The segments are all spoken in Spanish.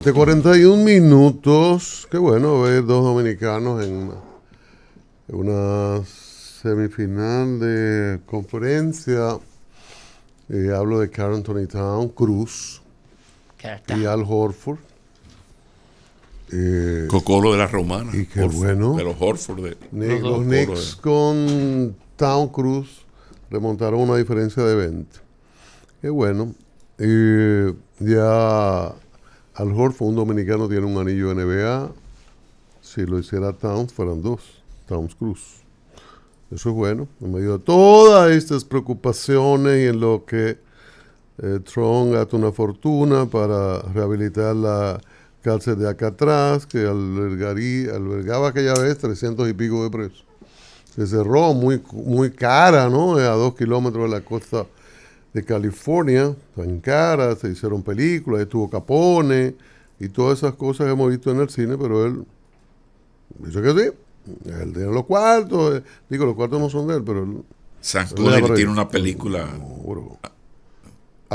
De 41 minutos, qué bueno ver dos dominicanos en una semifinal de conferencia. Hablo de Karl Anthony Towns, Cruz y Al Horford. Cocolo de la Romana. Y qué Horford, bueno. de los Horford. Los Knicks con Towns, Cruz remontaron una diferencia de 20. Qué bueno. Ya Al Horford, un dominicano, tiene un anillo de NBA. Si lo hiciera Towns, fueran dos. Towns Cruz. Eso es bueno. En medio de todas estas preocupaciones y en lo que Trump gasta una fortuna para rehabilitar la cárcel de Alcatraz, que albergaba aquella vez 300 y pico de presos. Se cerró muy cara, ¿no? A 2 kilómetros de la costa de California, tan cara, se hicieron películas, estuvo Capone y todas esas cosas que hemos visto en el cine, pero él dice que sí, él tiene los cuartos, los cuartos no son de él, pero él, Sean Connery tiene una película.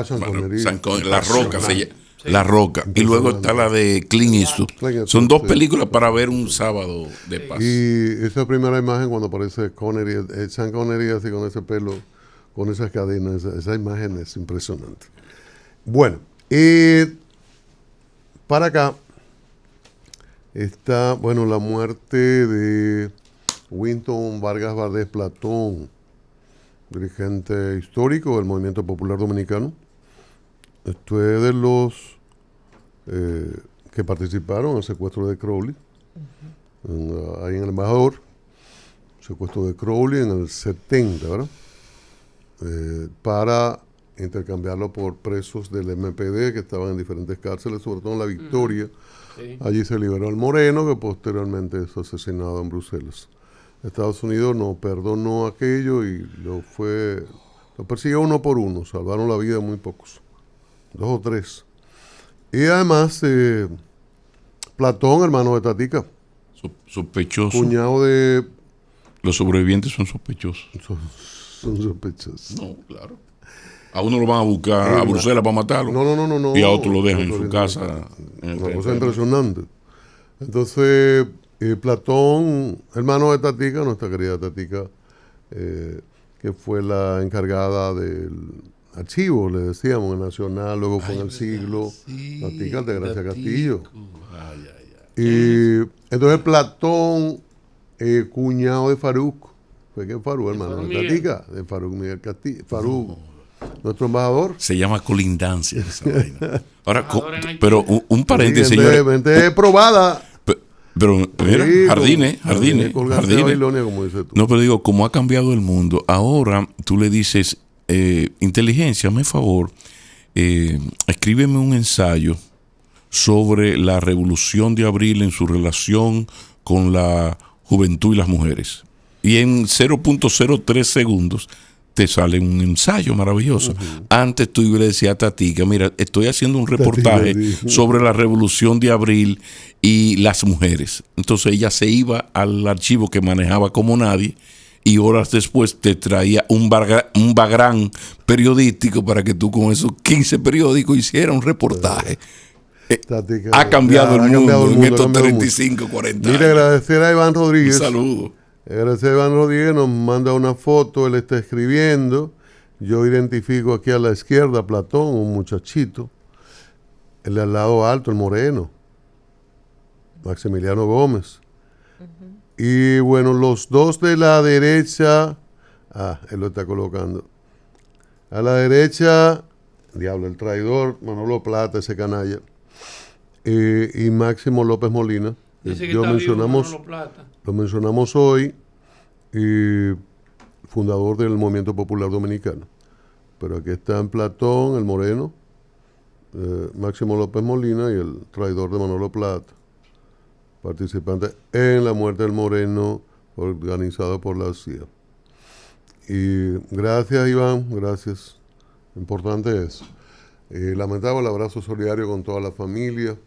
Sean Connery, La Roca se llama. La Roca. Y luego está la de Clint Eastwood. Son dos películas para ver un sábado de paz. Y esa primera imagen cuando aparece Connery, Sean Connery así con ese pelo, con esas cadenas, esa imagen es impresionante. Bueno, para acá está, la muerte de Winton Vargas Valdés Platón, dirigente histórico del Movimiento Popular Dominicano. Esto es de los que participaron en el secuestro de Crowley, ahí en el Embajador, secuestro de Crowley en el 70, ¿verdad? Para intercambiarlo por presos del MPD que estaban en diferentes cárceles, sobre todo en La Victoria. Sí. Allí se liberó al Moreno, que posteriormente es asesinado en Bruselas. Estados Unidos no perdonó aquello y lo persiguió uno por uno, salvaron la vida muy pocos, 2 o 3. Y además, Platón, hermano de Tatica. Sospechoso. Cuñado de... Los sobrevivientes son sospechosos. Son sospechosos. No, claro. A uno lo van a buscar a Bruselas para matarlo. No. Y a otro lo dejan en su casa. Una cosa impresionante. Entonces, Platón, hermano de Tatica, nuestra querida Tatica, que fue la encargada del archivo, le decíamos, en Nacional, luego fue en El Siglo, sí, Tatica de Gracia Castillo. Y entonces Platón, cuñado de Faruk, fue que Faruk, hermano de Tatica, de Faruk Miguel Castillo, Faruk, nuestro embajador. Se llama colindancia esa vaina. Ahora, pero un paréntesis, señores. Probada. Pero mira, sí, jardines. Babilonia, como dices tú. No, pero digo, como ha cambiado el mundo, ahora tú le dices, inteligencia, hazme favor, escríbeme un ensayo sobre la revolución de abril en su relación con la juventud y las mujeres. Y en 0.03 segundos te sale un ensayo maravilloso. Antes tú le decías a Tatica, mira, estoy haciendo un reportaje sobre la revolución de abril y las mujeres. Entonces ella se iba al archivo que manejaba como nadie y horas después te traía un bagrán periodístico para que tú con esos 15 periódicos hicieras un reportaje. Tatica, ha cambiado el mundo en estos 35, 40 años. Mira, agradecer a Iván Rodríguez. Un saludo. Gracias a Iván Rodríguez, nos manda una foto, él está escribiendo. Yo identifico aquí a la izquierda a Platón, un muchachito. El al lado alto, el moreno, Maximiliano Gómez. Y bueno, los dos de la derecha, él lo está colocando. A la derecha, diablo, el traidor, Manolo Plata, ese canalla. Y Máximo López Molina. Lo mencionamos hoy, fundador del Movimiento Popular Dominicano. Pero aquí están Platón, el moreno, Máximo López Molina y el traidor de Manolo Plata, participante en la muerte del moreno organizado por la CIA. Y gracias, Iván, gracias. Importante eso. Lamentable el abrazo solidario con toda la familia,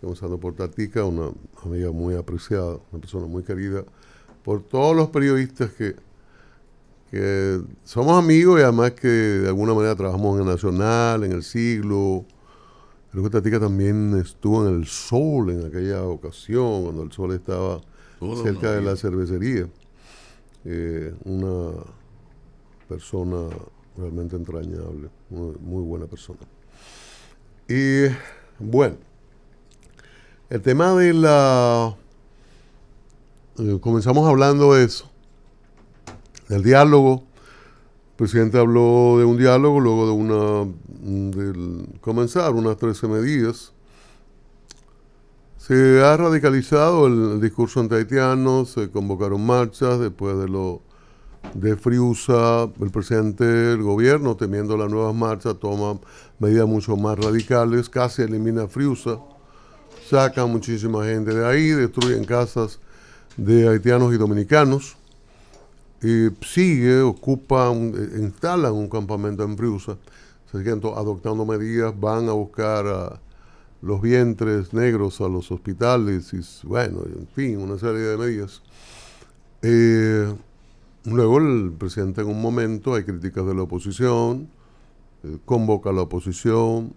comenzando por Tatica, una amiga muy apreciada, una persona muy querida, por todos los periodistas que somos amigos y además que de alguna manera trabajamos en el Nacional, en El Siglo, Creo que Tatica también estuvo en el Sol en aquella ocasión, cuando el Sol estaba cerca de la cervecería. Una persona realmente entrañable, muy buena persona. Y bueno, el tema de la... comenzamos hablando de eso, del diálogo. El presidente habló de un diálogo luego de comenzar unas 13 medidas. Se ha radicalizado el discurso antihaitiano, se convocaron marchas después de Friusa. El presidente del gobierno, temiendo las nuevas marchas, toma medidas mucho más radicales, casi elimina Friusa, sacan muchísima gente de ahí, destruyen casas de haitianos y dominicanos. Instalan un campamento en Friusa, siguen adoptando medidas, van a buscar a los vientres negros a los hospitales, y bueno, en fin, una serie de medidas. Luego el presidente en un momento, hay críticas de la oposición, convoca a la oposición,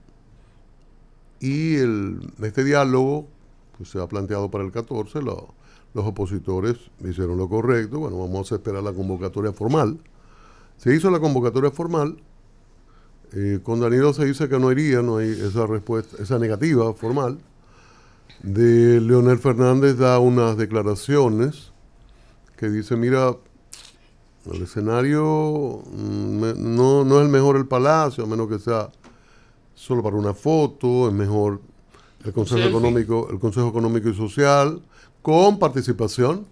y este diálogo pues, se ha planteado para el 14, los opositores hicieron lo correcto. Bueno, vamos a esperar la convocatoria formal. Se hizo la convocatoria formal. Con Danilo se dice que no iría, no hay esa respuesta, esa negativa formal. De Leonel Fernández da unas declaraciones que dice, mira, el escenario no es el mejor el Palacio, a menos que sea solo para una foto, es mejor el Consejo Económico y Social, con participación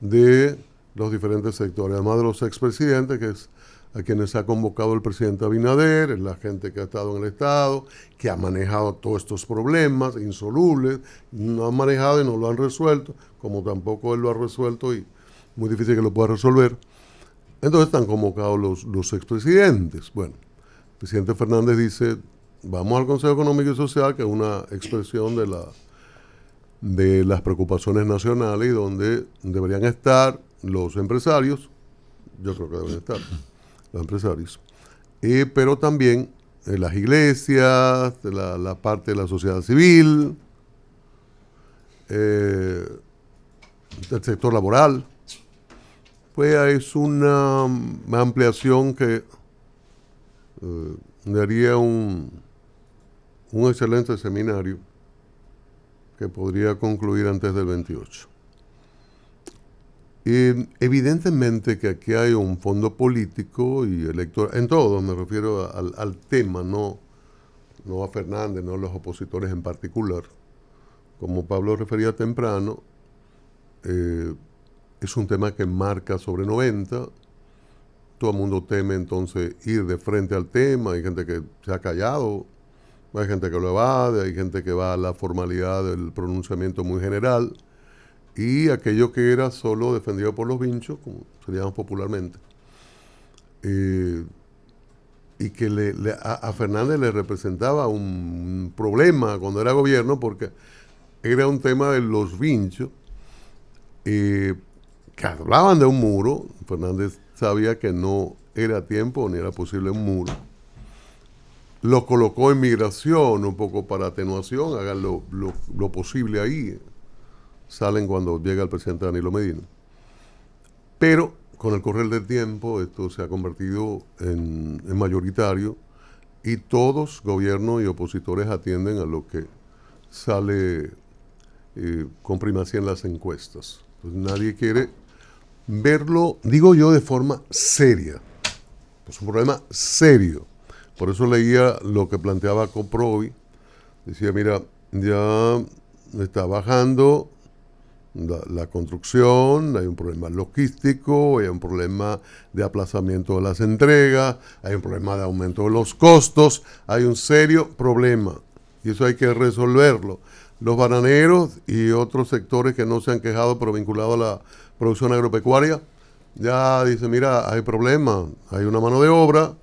de los diferentes sectores, además de los expresidentes, que es a quienes ha convocado el presidente Abinader, es la gente que ha estado en el Estado, que ha manejado todos estos problemas insolubles, no han manejado y no lo han resuelto, como tampoco él lo ha resuelto y muy difícil que lo pueda resolver. Entonces están convocados los expresidentes. Bueno, el presidente Fernández dice, vamos al Consejo Económico y Social, que es una expresión de las preocupaciones nacionales y donde deberían estar los empresarios, yo creo que deben estar los empresarios, pero también las iglesias, la parte de la sociedad civil, el sector laboral. Pues es una ampliación que daría un excelente seminario que podría concluir antes del 28. Evidentemente que aquí hay un fondo político y electoral, en todo, me refiero al tema, no a Fernández, no a los opositores en particular. Como Pablo refería temprano, es un tema que marca sobre 90, todo el mundo teme entonces ir de frente al tema, hay gente que se ha callado, hay gente que lo evade, hay gente que va a la formalidad del pronunciamiento muy general, y aquello que era solo defendido por los vinchos, como se llama popularmente, y que a Fernández le representaba un problema cuando era gobierno, porque era un tema de los vinchos, que hablaban de un muro. Fernández sabía que no era tiempo ni era posible un muro. Lo colocó en migración un poco para atenuación, hagan lo posible ahí. Salen cuando llega el presidente Danilo Medina. Pero con el correr del tiempo esto se ha convertido en mayoritario y todos, gobierno y opositores, atienden a lo que sale con primacía en las encuestas. Entonces, nadie quiere verlo, digo yo, de forma seria. Es un problema serio. Por eso leía lo que planteaba Coprovi. Decía, mira, ya está bajando la construcción, hay un problema logístico, hay un problema de aplazamiento de las entregas, hay un problema de aumento de los costos, hay un serio problema y eso hay que resolverlo. Los bananeros y otros sectores que no se han quejado pero vinculados a la producción agropecuaria, ya dicen, mira, hay problema, hay una mano de obra,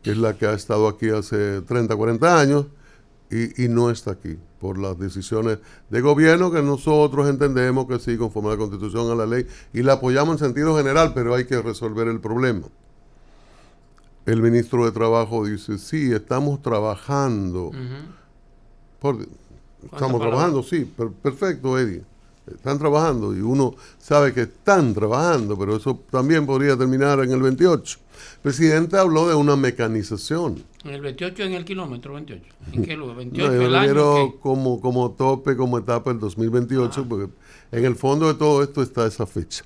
que es la que ha estado aquí hace 30, 40 años, y no está aquí, por las decisiones de gobierno que nosotros entendemos que sí, conforme a la Constitución, a la ley, y la apoyamos en sentido general, pero hay que resolver el problema. El ministro de Trabajo dice, sí, estamos trabajando, Estamos trabajando, sí, perfecto, Eddie. Están trabajando y uno sabe que están trabajando, pero eso también podría terminar en el 28. El presidente habló de una mecanización. En el 28, en el kilómetro 28. ¿En qué lugar? 28 No, yo el lo año. quiero como tope, como etapa del 2028, porque en el fondo de todo esto está esa fecha.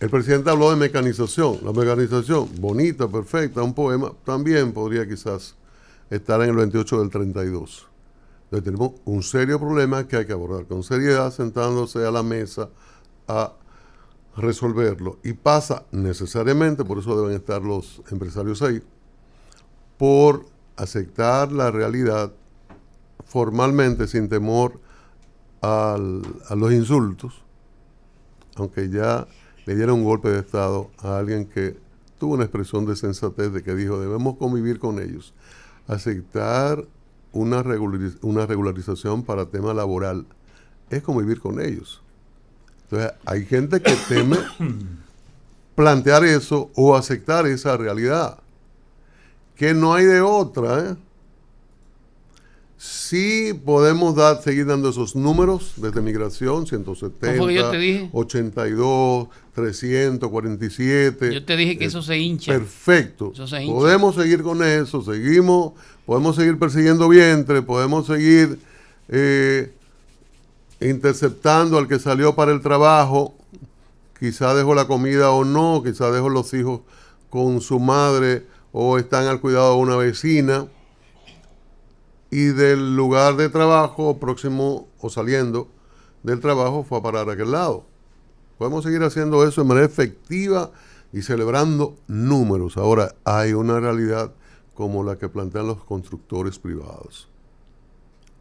El presidente habló de mecanización. La mecanización, bonita, perfecta, un poema, también podría quizás estar en el 28 del 32. Entonces tenemos un serio problema que hay que abordar con seriedad, sentándose a la mesa a resolverlo. Y pasa necesariamente, por eso deben estar los empresarios ahí, por aceptar la realidad formalmente, sin temor a los insultos, aunque ya le dieron un golpe de Estado a alguien que tuvo una expresión de sensatez de que dijo, debemos convivir con ellos. Aceptar una regularización para tema laboral es convivir con ellos. Entonces, hay gente que teme plantear eso o aceptar esa realidad, que no hay de otra. Sí podemos seguir dando esos números desde migración, 170, ¿Cómo que yo te dije? 82, 347. Yo te dije que eso se hincha. Perfecto. Eso se hincha. Podemos seguir con eso, podemos seguir persiguiendo vientre, podemos seguir interceptando al que salió para el trabajo, quizá dejó la comida o no, quizá dejó los hijos con su madre o están al cuidado de una vecina, y del lugar de trabajo próximo o saliendo del trabajo fue a parar a aquel lado. Podemos seguir haciendo eso de manera efectiva y celebrando números. Ahora, hay una realidad como la que plantean los constructores privados.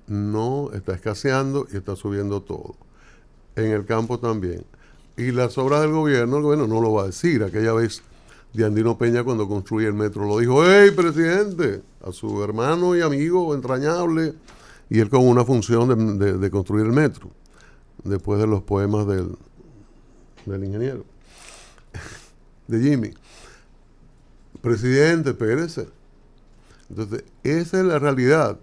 No, está escaseando y está subiendo todo. En el campo también. Y las obras del gobierno, el gobierno no lo va a decir. Aquella vez de Andino Peña, cuando construye el metro, lo dijo: ¡hey, presidente! A su hermano y amigo entrañable, y él con una función de construir el metro, después de los poemas del ingeniero, de Jimmy. Presidente, espérese. Entonces, esa es la realidad.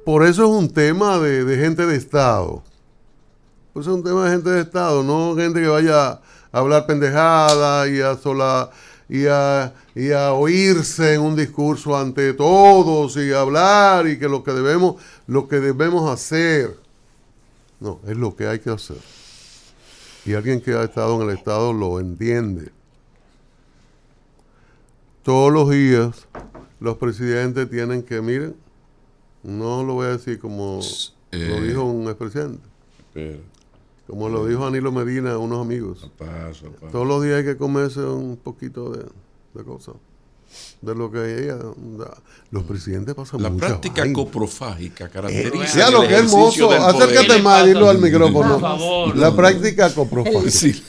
Por eso es un tema de gente de Estado. Por eso es un tema de gente de Estado, no gente que vaya a hablar pendejada y a oírse en un discurso ante todos y hablar y que lo que debemos hacer. No, es lo que hay que hacer. Y alguien que ha estado en el Estado lo entiende. Todos los días los presidentes tienen que, miren, no lo voy a decir como lo dijo un expresidente, como lo dijo Danilo Medina a unos amigos. Todos los días hay que comerse un poquito de cosas, de lo que ella da. Los presidentes pasan la muchas práctica vainas. coprofágica caracteriza Ya lo que es hermoso, acércate más, dilo al micrófono. Por favor. La práctica coprofágica. Sí.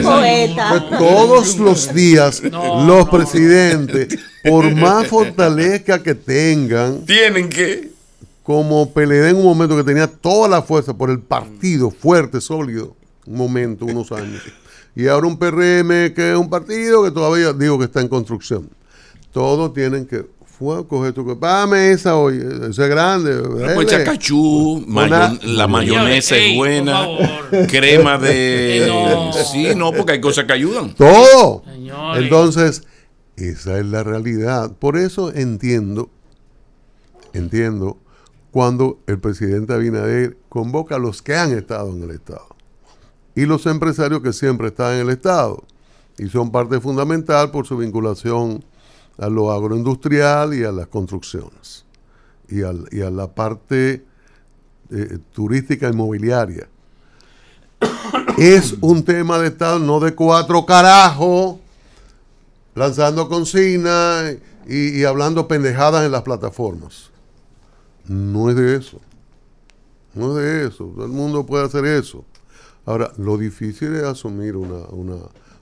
Poeta. Todos los días los presidentes, por más fortaleza que tengan, Tienen que. como PLD en un momento que tenía toda la fuerza por el partido fuerte, sólido, un momento, unos años, y ahora un PRM que es un partido que todavía digo que está en construcción. Todos tienen que coger tu esa hoy, ese es grande. Pues chacachú, la mayonesa es buena, crema de... No. Sí, no, porque hay cosas que ayudan. Todo. Señores. Entonces, esa es la realidad. Por eso entiendo cuando el presidente Abinader convoca a los que han estado en el Estado y los empresarios que siempre están en el Estado y son parte fundamental por su vinculación a lo agroindustrial y a las construcciones y a la parte turística inmobiliaria. Es un tema de Estado, no de cuatro carajos lanzando consignas y hablando pendejadas en las plataformas. No es de eso. No es de eso. Todo el mundo puede hacer eso. Ahora, lo difícil es asumir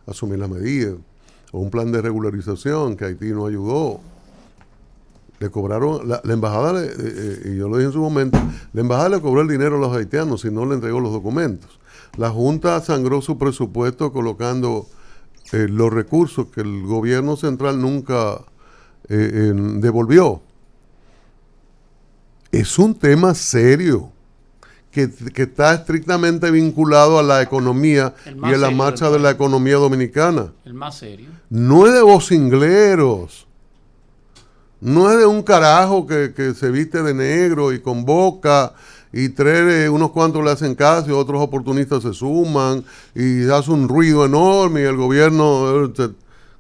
asumir las medidas. O un plan de regularización que Haití no ayudó. Le cobraron, la embajada, y yo lo dije en su momento, la embajada le cobró el dinero a los haitianos y no le entregó los documentos. La Junta sangró su presupuesto colocando los recursos que el gobierno central nunca devolvió. es un tema serio que está estrictamente vinculado a la economía y a la marcha de la economía dominicana. El más serio. No es de vocingleros. No es de un carajo que se viste de negro y convoca y unos cuantos le hacen caso y otros oportunistas se suman y hace un ruido enorme y el gobierno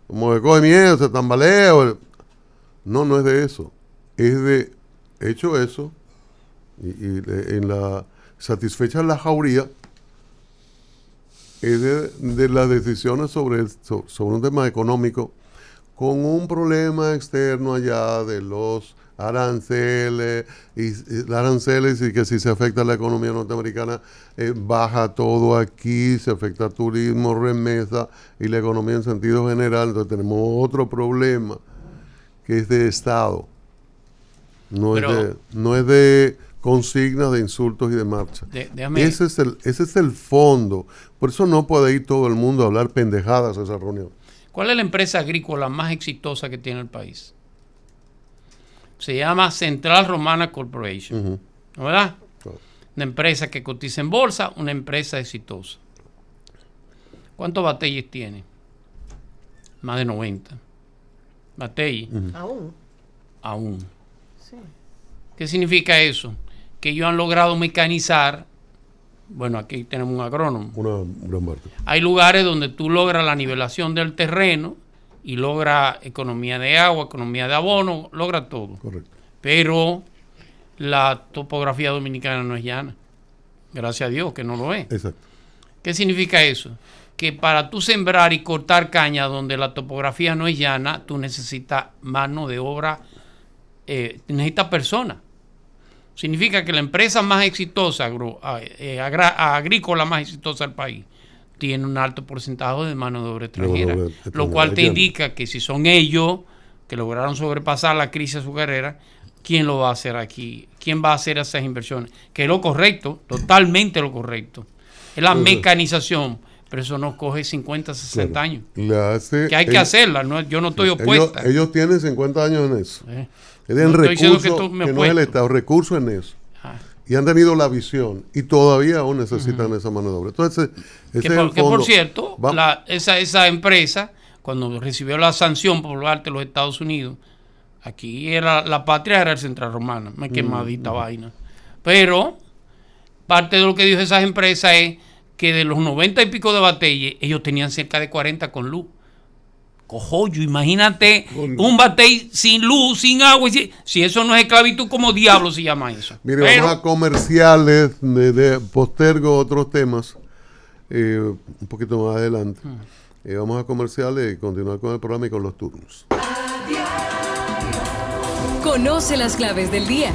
como que coge miedo, se tambalea. No es de eso. Es de hecho eso y en la satisfecha la jauría es de las decisiones sobre un tema económico con un problema externo allá de los aranceles y que si se afecta a la economía norteamericana baja todo aquí, se afecta a turismo, remesa y la economía en sentido general. Entonces tenemos otro problema que es de Estado, no es de consignas, de insultos y de marcha. Ese es el fondo. Por eso no puede ir todo el mundo a hablar pendejadas a esa reunión. ¿Cuál es la empresa agrícola más exitosa que tiene el país? Se llama Central Romana Corporation. ¿No, verdad? Claro. Una empresa que cotiza en bolsa, una empresa exitosa. ¿Cuántos batalles tiene? Más de 90. Batalles. Aún. Sí. ¿Qué significa eso? Que ellos han logrado mecanizar. Bueno, aquí tenemos un agrónomo. Una gran parte. Hay lugares donde tú logras la nivelación del terreno y logra economía de agua, economía de abono, logra todo. Correcto. Pero la topografía dominicana no es llana. Gracias a Dios que no lo es. Exacto. ¿Qué significa eso? Que para tú sembrar y cortar caña donde la topografía no es llana, tú necesitas mano de obra, necesitas personas. Significa que la empresa más exitosa, agrícola más exitosa del país, tiene un alto porcentaje de mano de obra extranjera, lo cual te indica que si son ellos que lograron sobrepasar la crisis azucarera, ¿quién lo va a hacer aquí? ¿Quién va a hacer esas inversiones? Que es lo correcto, totalmente lo correcto. Es la mecanización, pero eso nos coge 50, 60 años. Que hay que hacerla, yo no estoy opuesta. Ellos tienen 50 años en eso. Tienen recursos, que no es el Estado, recursos en eso. Y han tenido la visión y todavía aún necesitan esa mano de obra. Entonces, que por cierto, esa empresa, cuando recibió la sanción por parte de los Estados Unidos, aquí era la patria, era el Central Romana, me quemadita vaina. Pero parte de lo que dijo esas empresas es que de los 90 y pico de batalles, ellos tenían cerca de 40 con luz. Cojollo, imagínate un batey sin luz, sin agua. Si eso no es esclavitud, ¿cómo diablo se llama eso? Mire, vamos a comerciales, postergo otros temas un poquito más adelante. Vamos a comerciales y continuar con el programa y con los turnos. Conoce las claves del día.